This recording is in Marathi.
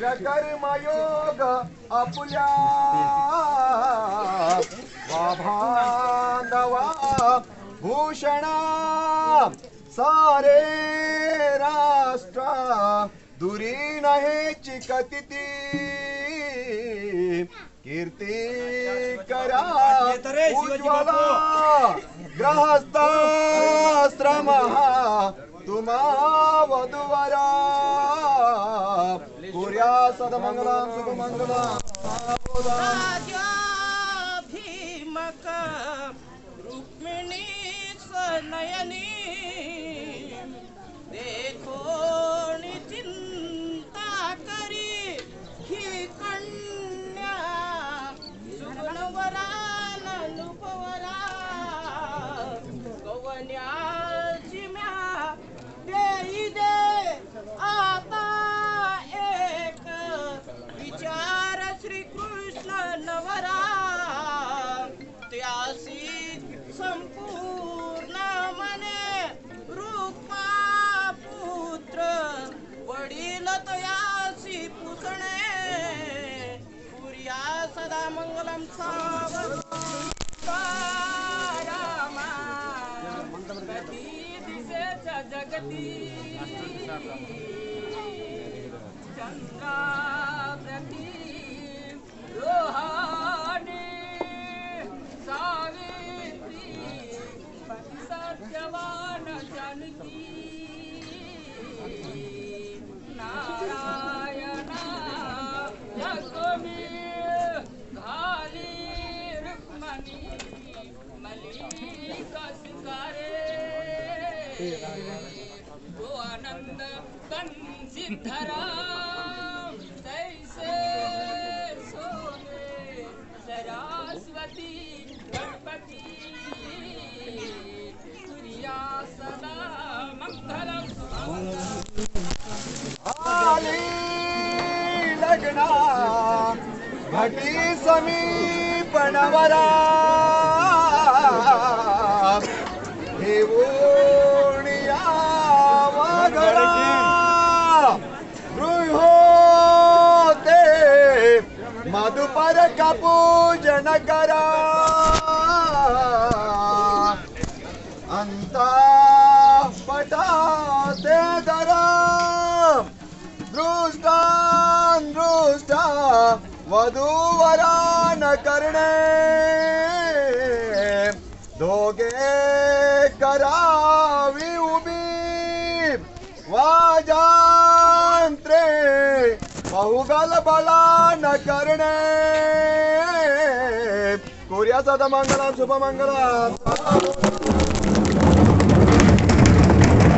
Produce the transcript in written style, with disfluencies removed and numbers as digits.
कर्मयोग आपुल्या बांधवा भूषणा सारे राष्ट्र दुरी नहे चिकतिती कीर्ती करा उज्ज्वला ग्रहस्थाश्रम तुम्हा वधुवरा कुर्या सदमंगलम शुभमंगलम भीमक रुक्मिणी सनयनी देखो चिंता करी ही कन्या सुगुणवरा ननुपवरा गवन्या जिम्या देई दे आता एक विचार श्री कृष्ण नवरा त्यासी संपूर्ण मने रूपा पुत्र वडील तयासी पुसणे पुर्या सदा मंगलम रामा कधी दिसेच्या जगती चंद्राप्रती रोहानी सावित्री सत्यवान जानकी नारायणा जगमी घाली रुक्मणी मलिका सिंगारे तो आनंद कंसिधरा तैसे सोने सरस्वती गणपति सूर्या सदा मंगलम लग्ना घटी समीपणवरा हेवोणिया वगळा गृहोते मधुपर का पूजन करा अंता पटाते दरा दृष्टा वधूवरा न करणे दोघे करावी उभी वाजांत्रे बहुगल बला न करणे कुर्या सदा मंगलम शुभमंगलम